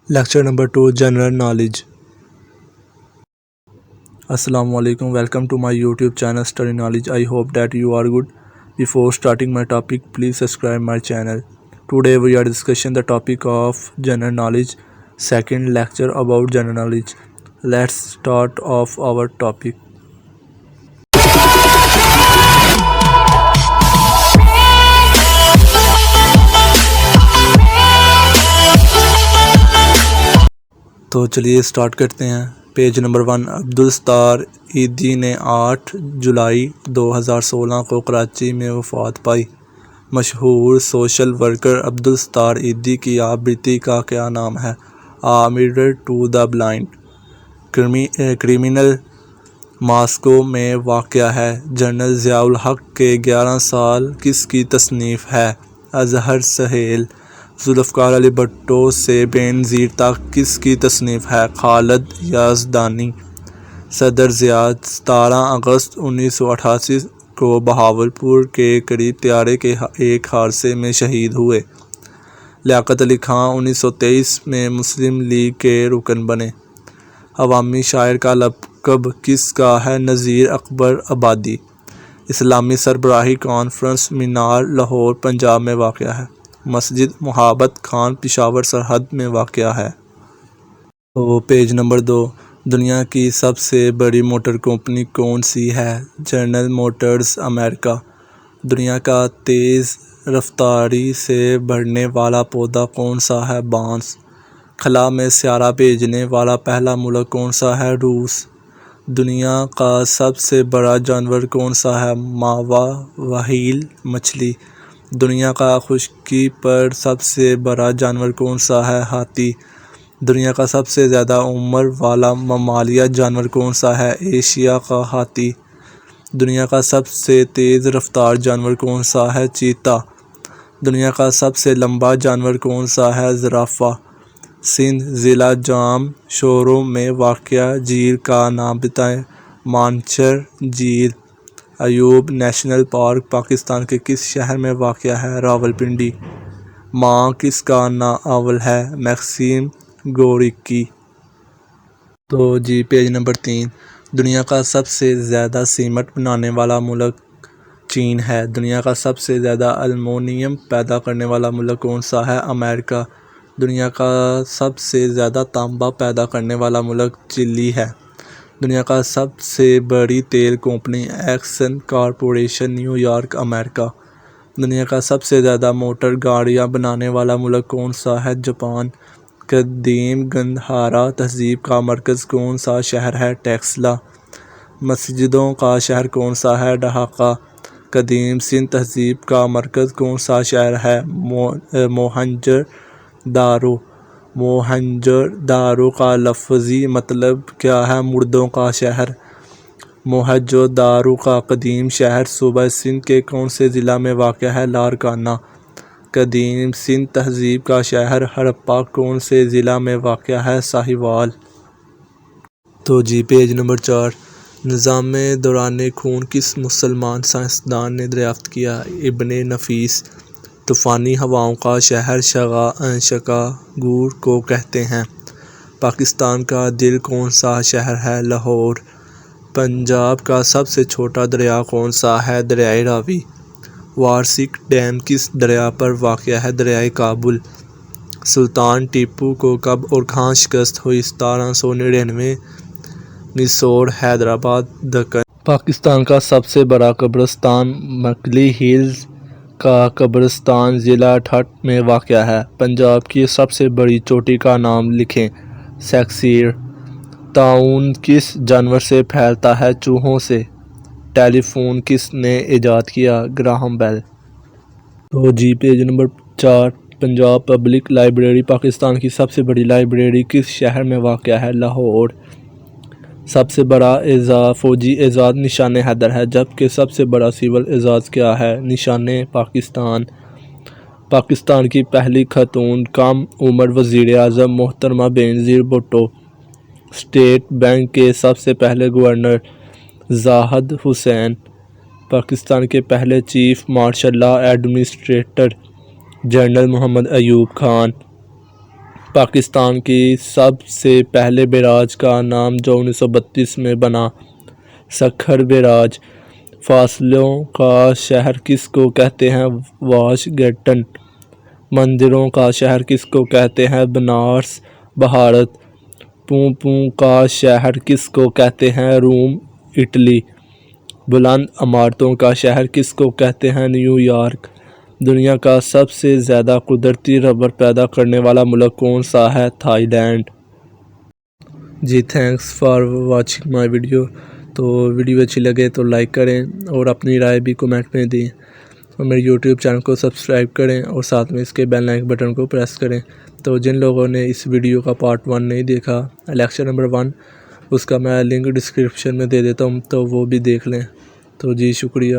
Lecture number 2, General Knowledge. Assalamu alaikum. Welcome to my YouTube channel Study Knowledge. I hope that you are good. Before starting my topic, please subscribe my channel. Today we are discussing the topic of General Knowledge, second lecture about General Knowledge. Let's start off our topic. تو چلیے start کرتے ہیں. Page number 1. Abdul Sattar Edhi نے 8 جولائی 2016 کو کراچی میں وفات پائی. مشہور social worker Abdul Sattar Edhi کی آبرتی کا کیا نام ہے؟ A mirror to the blind. Kremlin Moscow میں واقع ہے. جنرل ضیاء الحق کے 11 سال کس کی تصنیف ہے؟ اظہر سہیل. ذوالفقار علی بھٹو سے بے نظیر تک کس کی تصنیف ہے؟ خالد یزدانی. صدر ضیاء 17 اگست 1988 کو بہاولپور کے قریب طیارے کے ایک حادثے میں شہید ہوئے. لیاقت علی خان 1923 میں مسلم لیگ کے رکن بنے. عوامی شاعر کا لقب کس کا ہے؟ نذیر اکبر آبادی. اسلامی سربراہی کانفرنس مینار لاہور پنجاب میں واقع ہے. مسجد محبت خان پشاور سرحد میں واقع ہے. تو پیج نمبر 2. دنیا کی سب سے بڑی موٹر کمپنی کون سی ہے؟ جنرل موٹرز امریکہ. دنیا کا تیز رفتاری سے بڑھنے والا پودا کون سا ہے؟ بانس. خلا میں سیارہ بھیجنے والا پہلا ملک کون سا ہے؟ روس. دنیا کا سب سے بڑا جانور کون سا ہے؟ ماوا وہیل مچھلی. دنیا کا خشکی پر سب سے بڑا جانور کون سا ہے؟ ہاتھی. دنیا کا سب سے زیادہ عمر والا ممالیہ جانور کون سا ہے؟ ایشیا کا ہاتھی. دنیا کا سب سے تیز رفتار جانور کون سا ہے؟ چیتا. دنیا کا سب سے لمبا جانور کون سا ہے؟ زرافہ. سندھ ضلع جام شوروں میں واقع جھیل کا نام بتائیں. مانچھر جھیل. ایوب نیشنل پارک پاکستان کے کس شہر میں واقع ہے؟ راولپنڈی. ماں کس کا ناول ہے؟ Maxim Gorky. تو جی پیج نمبر 3. دنیا کا سب سے زیادہ سیمنٹ بنانے والا ملک چین ہے. دنیا کا سب سے زیادہ المونیم پیدا کرنے والا ملک کون سا ہے؟ امریکہ. دنیا کا سب سے زیادہ تانبا پیدا کرنے والا ملک چلی ہے. دنیا کا سب سے بڑی تیل company Exxon corporation New York امریکہ. دنیا کا سب سے زیادہ موٹر گاڑیاں بنانے والا ملک کون سا ہے؟ جاپان. قدیم گندھارا تہذیب کا مرکز کون سا شہر ہے؟ ٹیکسلا. مسجدوں کا شہر کون سا ہے؟ ڈھاکہ. قدیم سندھ تہذیب کا مرکز کون سا شہر ہے؟ موہنجو داڑو. موہنجو داڑو کا لفظی مطلب کیا ہے؟ مردوں کا شہر. موہنجو داڑو کا قدیم شہر صوبہ سندھ کے کون سے ضلع میں واقع ہے؟ لاڑکانہ. قدیم سندھ تہذیب کا شہر ہڑپہ کون سے ضلع میں واقع ہے؟ ساہیوال. تو جی پیج نمبر 4. نظام دوران خون کس مسلمان سائنسدان نے دریافت کیا؟ ابن نفیس. طوفانی ہواؤں کا شہر شکاگو کو کہتے ہیں. پاکستان کا دل کون سا شہر ہے؟ لاہور. پنجاب کا سب سے چھوٹا دریا کون سا ہے؟ دریائے راوی. وارسک ڈیم کس دریا پر واقع ہے؟ دریائے کابل. سلطان ٹیپو کو کب اور کہاں شکست ہوئی؟ 1799. میسور حیدرآباد دکن. پاکستان کا سب سے بڑا قبرستان مکلی ہلز کا قبرستان ضلع ٹھٹھ میں واقع ہے. پنجاب کی سب سے بڑی چوٹی کا نام لکھیں. سکسیر. طاعون کس جانور سے پھیلتا ہے؟ چوہوں سے. ٹیلی فون کس نے ایجاد کیا؟ Graham Bell. تو جی page number 4. Punjab public library Pakistan کی سب سے بڑی لائبریری کس شہر میں واقع ہے؟ لاہور. سب سے بڑا فوجی اعزاز نشان حیدر ہے جبکہ سب سے بڑا سول اعزاز کیا ہے؟ نشان پاکستان. پاکستان کی پہلی خاتون کم عمر وزیر اعظم محترمہ بے نظیر بھٹو. اسٹیٹ بینک کے سب سے پہلے گورنر زاہد حسین. پاکستان کے پہلے chief martial law administrator general Muhammad Ayub Khan. Pakistan کی سب سے پہلے بیراج کا نام جو 1932 میں بنا، سکھر بیراج۔ فاصلوں کا شہر کس کو کہتے ہیں؟ واشنگٹن۔ مندروں کا شہر کس کو کہتے ہیں؟ بنارس، بھارت۔ پوں کا شہر کس کو کہتے ہیں؟ روم، اٹلی۔ بلند عمارتوں کا شہر کس کو کہتے ہیں؟ New York. دنیا کا سب سے زیادہ قدرتی ربڑ پیدا کرنے والا ملک کون سا ہے؟ Thailand. جی thanks for watching my video. تو ویڈیو اچھی لگے تو لائک کریں اور اپنی رائے بھی کمنٹ میں دیں، اور میرے یوٹیوب چینل کو سبسکرائب کریں اور ساتھ میں اس کے بیل آئکن بٹن کو پریس کریں۔ تو جن لوگوں نے اس ویڈیو کا پارٹ 1 نہیں دیکھا، لیکچر نمبر 1، اس کا میں لنک ڈسکرپشن میں دے دیتا ہوں، تو وہ بھی دیکھ لیں۔ تو جی شکریہ۔